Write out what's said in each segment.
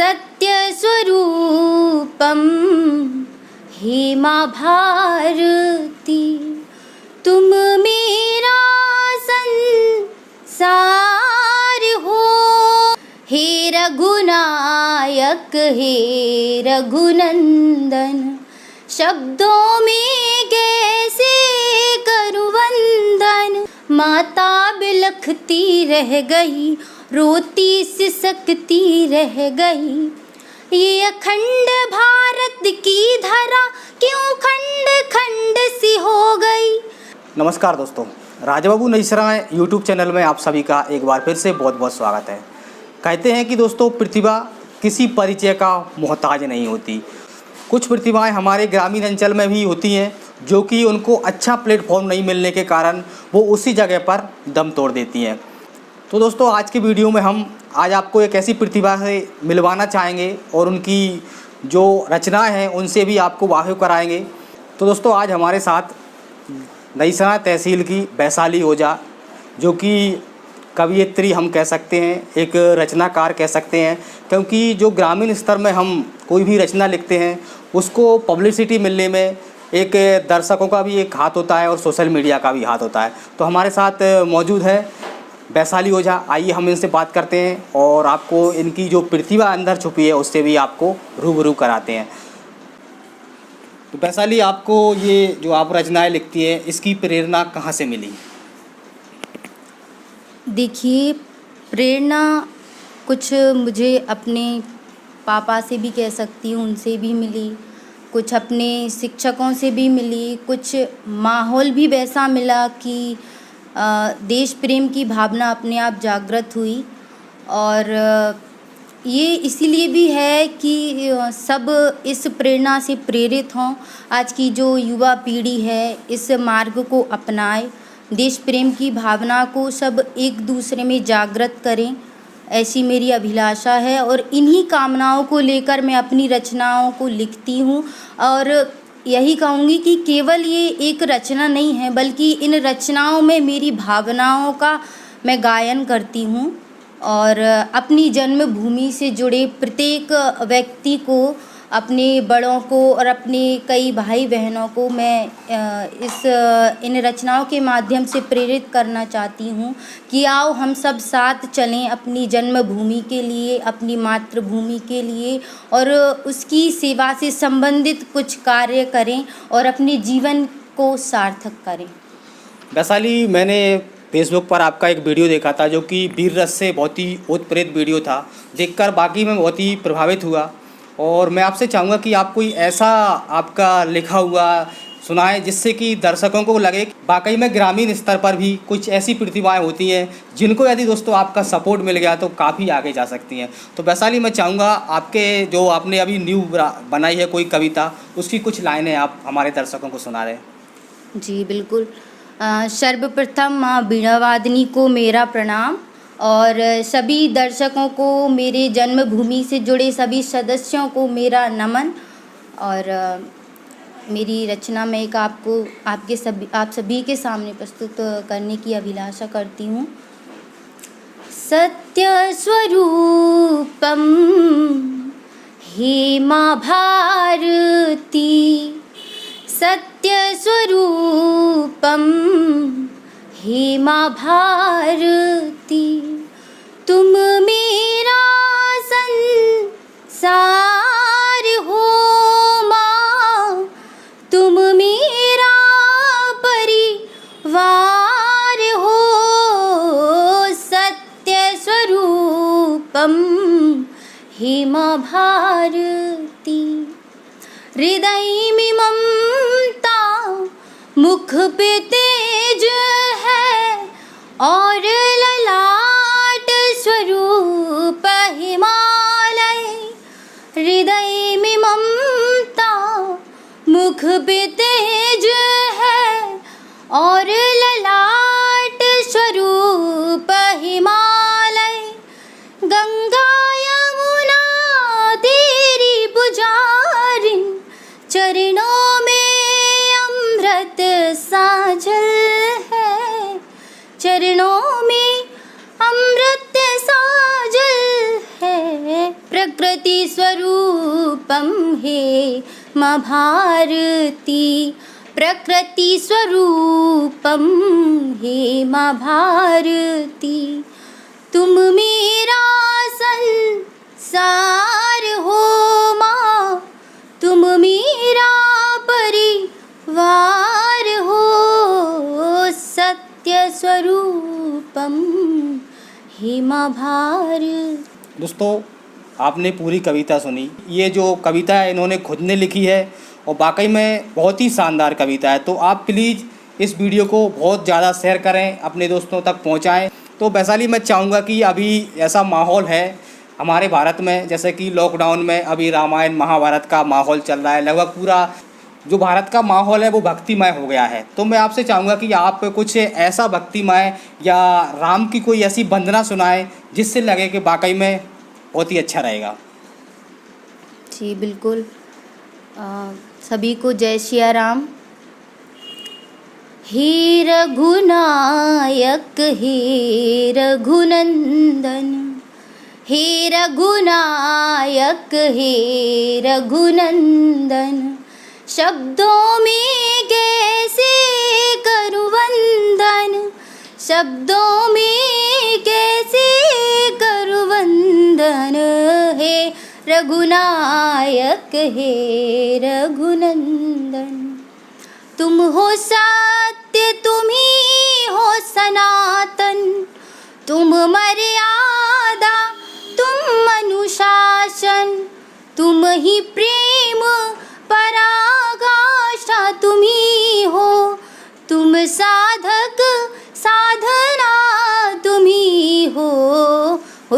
सत्यस्वरूपं हे माँ भारती, तुम मेरा संसार हो। हे रघुनायक हे रघुनंदन, शब्दों में कैसे करूं वंदन। माता बिलखती रह गई, रोती सिसकती रह गई। ये अखंड भारत की धरा क्यों खंड खंड सी हो गई। नमस्कार दोस्तों, राजाबाबू नईसराय यूट्यूब चैनल में आप सभी का एक बार फिर से बहुत बहुत स्वागत है। कहते हैं कि दोस्तों प्रतिभा किसी परिचय का मोहताज नहीं होती। कुछ प्रतिभाएं हमारे ग्रामीण अंचल में भी होती हैं जो कि उनको अच्छा प्लेटफॉर्म नहीं मिलने के कारण वो उसी जगह पर दम तोड़ देती हैं। तो दोस्तों आज की वीडियो में हम आज आपको एक ऐसी प्रतिभा से मिलवाना चाहेंगे और उनकी जो रचनाएं हैं उनसे भी आपको वाकिफ कराएंगे। तो दोस्तों आज हमारे साथ नईसराय तहसील की वैशाली ओझा, जो कि कवयित्री हम कह सकते हैं, एक रचनाकार कह सकते हैं, क्योंकि जो ग्रामीण स्तर में हम कोई भी रचना लिखते हैं उसको पब्लिसिटी मिलने में एक दर्शकों का भी एक हाथ होता है और सोशल मीडिया का भी हाथ होता है। तो हमारे साथ मौजूद है वैशाली ओझा। आइए हम इनसे बात करते हैं और आपको इनकी जो प्रतिभा अंदर छुपी है उससे भी आपको रूबरू कराते हैं। तो वैशाली, आपको ये जो आप रचनाएं लिखती हैं इसकी प्रेरणा कहाँ से मिली? देखिए, प्रेरणा कुछ मुझे अपने पापा से भी कह सकती हूँ, उनसे भी मिली, कुछ अपने शिक्षकों से भी मिली, कुछ माहौल भी वैसा मिला कि देश प्रेम की भावना अपने आप जागृत हुई। और ये इसीलिए भी है कि सब इस प्रेरणा से प्रेरित हों। आज की जो युवा पीढ़ी है इस मार्ग को अपनाए, देश प्रेम की भावना को सब एक दूसरे में जागृत करें, ऐसी मेरी अभिलाषा है। और इन्हीं कामनाओं को लेकर मैं अपनी रचनाओं को लिखती हूँ। और यही कहूँगी कि केवल ये एक रचना नहीं है, बल्कि इन रचनाओं में मेरी भावनाओं का मैं गायन करती हूँ। और अपनी जन्मभूमि से जुड़े प्रत्येक व्यक्ति को, अपने बड़ों को और अपने कई भाई बहनों को मैं इन रचनाओं के माध्यम से प्रेरित करना चाहती हूँ कि आओ हम सब साथ चलें अपनी जन्मभूमि के लिए, अपनी मातृभूमि के लिए, और उसकी सेवा से संबंधित कुछ कार्य करें और अपने जीवन को सार्थक करें। वैशाली, मैंने फेसबुक पर आपका एक वीडियो देखा था जो कि वीर रस से बहुत ही ओतप्रेत वीडियो था। देखकर बाकी मैं बहुत ही प्रभावित हुआ और मैं आपसे चाहूँगा कि आप कोई ऐसा आपका लिखा हुआ सुनाएं जिससे कि दर्शकों को लगे कि वाकई में ग्रामीण स्तर पर भी कुछ ऐसी प्रतिभाएं होती हैं जिनको यदि दोस्तों आपका सपोर्ट मिल गया तो काफ़ी आगे जा सकती हैं। तो वैशाली, मैं चाहूँगा आपके जो आपने अभी न्यू बनाई है कोई कविता, उसकी कुछ लाइनें आप हमारे दर्शकों को सुना रहे हैं। जी बिल्कुल। सर्वप्रथम माँ वीणावादिनी को मेरा प्रणाम और सभी दर्शकों को, मेरे जन्मभूमि से जुड़े सभी सदस्यों को मेरा नमन। और मेरी रचना में एक आप सभी के सामने प्रस्तुत करने की अभिलाषा करती हूँ। सत्य स्वरूपम हे माँ भारती, सत्य स्वरूपम हे माँ भारती, तुम मेरा संसार हो माँ, तुम मेरा परिवार हो। सत्य स्वरूपम हे माँ भारती, हृदय में ममता, मुख पे तेज है और ललाट स्वरूप हिमालय। हृदय में ममता, मुख पे तेज है और ललाट स्वरूप हिमालय। गंगा यमुना तेरी पुजारिन, चरणों में अमृत साजल है, चरणों में अमृत साजल प्रकृति स्वरूपम हे माँ भारती, प्रकृति स्वरूपम हे माँ भारती। तुम मेरा संसार हो माँ, तुम मेरा परिवार हो, सत्य स्वरूपम हे माँ भारती। दोस्तों, आपने पूरी कविता सुनी। ये जो कविता है इन्होंने खुद ने लिखी है और वाकई में बहुत ही शानदार कविता है। तो आप प्लीज़ इस वीडियो को बहुत ज़्यादा शेयर करें, अपने दोस्तों तक पहुंचाएं। तो वैशाली मैं चाहूँगा कि अभी ऐसा माहौल है हमारे भारत में, जैसे कि लॉकडाउन में अभी रामायण महाभारत का माहौल चल रहा है, लगभग पूरा जो भारत का माहौल है वो भक्तिमय हो गया है। तो मैं आपसे चाहूँगा कि आप कुछ ऐसा भक्तिमय या राम की कोई ऐसी वंदना सुनाएं जिससे लगे कि वाकई में बहुत ही अच्छा रहेगा। जी बिल्कुल। सभी को जय सिया राम। हे रघुनायक हे रघुनंदन, हे रघुनायक हे रघुनंदन, शब्दों में कैसे करूं वंदन, शब्दों में कैसे करूं वंदन, हे रघुनायक हे रघुनंदन। तुम हो सत्य, तुम ही हो सनातन, तुम मर्यादा, तुम अनुशासन, तुम ही प्रेम पराकाष्ठा, तुम ही हो, तुम साधक साधना, तुम ही हो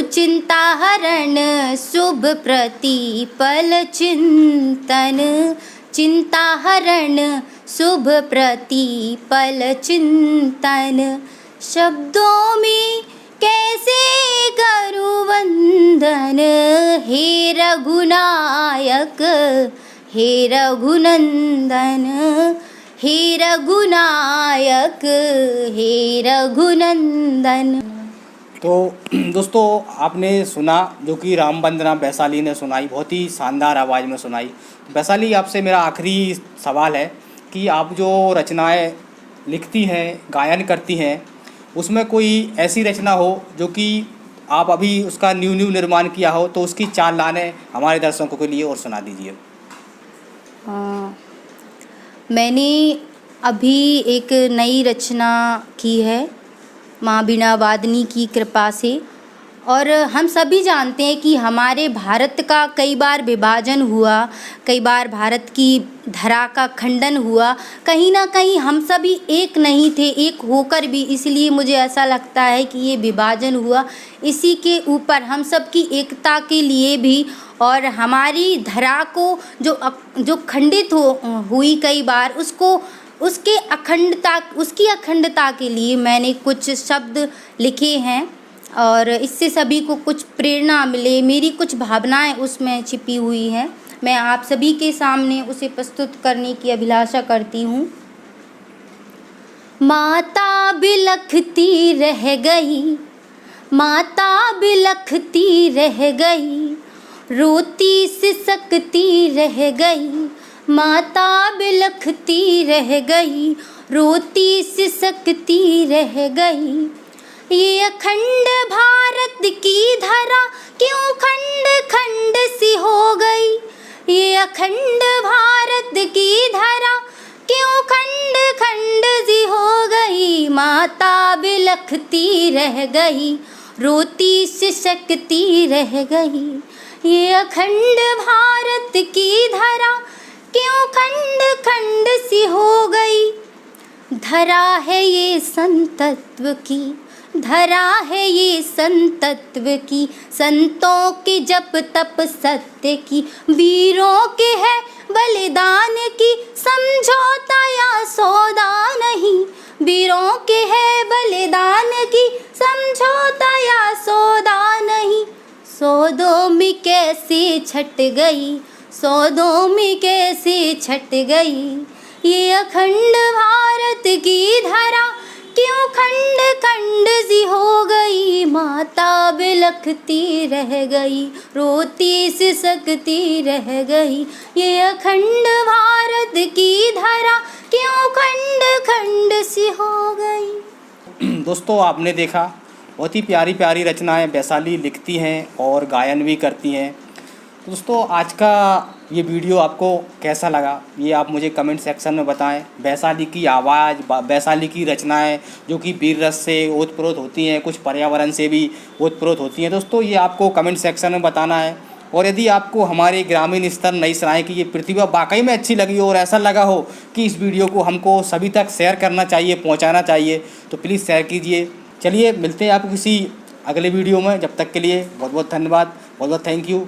चिंता हरण शुभ प्रतिपल चिंतन, चिंता हरण शुभ प्रतिपल चिंतन, शब्दों में कैसे करूं वंदन, हे रघुनायक हे रघुनंदन, हे रघुनायक हे रघुनंदन। तो दोस्तों, आपने सुना जो कि राम वंदना वैशाली ने सुनाई, बहुत ही शानदार आवाज़ में सुनाई। वैशाली, आपसे मेरा आखिरी सवाल है कि आप जो रचनाएं लिखती हैं, गायन करती हैं, उसमें कोई ऐसी रचना हो जो कि आप अभी उसका न्यू निर्माण किया हो, तो उसकी 4 लाइनें हमारे दर्शकों के लिए और सुना दीजिए। मैंने अभी एक नई रचना की है माँ बीणा वादनी की कृपा से। और हम सभी जानते हैं कि हमारे भारत का कई बार विभाजन हुआ, कई बार भारत की धरा का खंडन हुआ, कहीं ना कहीं हम सभी एक नहीं थे, एक होकर भी। इसलिए मुझे ऐसा लगता है कि ये विभाजन हुआ, इसी के ऊपर हम सब की एकता के लिए भी, और हमारी धरा को जो खंडित हुई कई बार, उसकी अखंडता के लिए मैंने कुछ शब्द लिखे हैं और इससे सभी को कुछ प्रेरणा मिले। मेरी कुछ भावनाएं उसमें छिपी हुई हैं, मैं आप सभी के सामने उसे प्रस्तुत करने की अभिलाषा करती हूँ। माता बिलखती रह गई, माता बिलखती रह गई, रोती सिसकती रह गई, माता बिलखती रह गई, रोती सिसकती रह गई। ये अखंड भारत की धरा क्यों खंड खंड सी हो गई, ये अखंड भारत की धरा क्यों खंड खंड सी हो गई। माता बिलखती रह गई, रोती सिसकती रह गई, ये अखंड भारत की धरा क्यों खंड खंड सी हो गई। धरा है ये संतत्व की, धरा है ये संतत्व की, संतों के जप तप सत्य की, वीरों के है बलिदान की, समझौता या सौदा नहीं। वीरों के है बलिदान की, समझौता या सौदा नहीं। सौदों में कैसे छट गई, सौदों में कैसे छट गई, ये अखंड भारत की धरा क्यों खंड खंड सी हो गई, माता बिलखती रह गई, रोती सिसकती रह गई, ये अखंड भारत की धरा क्यों खंड खंड सी हो गई। दोस्तों आपने देखा बहुत ही प्यारी प्यारी रचनाएं वैशाली लिखती हैं और गायन भी करती हैं। दोस्तों आज का ये वीडियो आपको कैसा लगा ये आप मुझे कमेंट सेक्शन में बताएं। वैशाली की आवाज़, वैशाली की रचनाएं जो कि वीर रस से ओतप्रोत होती हैं, कुछ पर्यावरण से भी ओतप्रोत होती हैं। दोस्तों ये आपको कमेंट सेक्शन में बताना है। और यदि आपको हमारे ग्रामीण स्तर नई सराय की ये प्रतिभा वाकई में अच्छी लगी हो और ऐसा लगा हो कि इस वीडियो को हमको सभी तक शेयर करना चाहिए, पहुँचाना चाहिए, तो प्लीज़ शेयर कीजिए। चलिए मिलते हैं आपको किसी अगले वीडियो में। जब तक के लिए बहुत बहुत धन्यवाद, बहुत बहुत थैंक यू।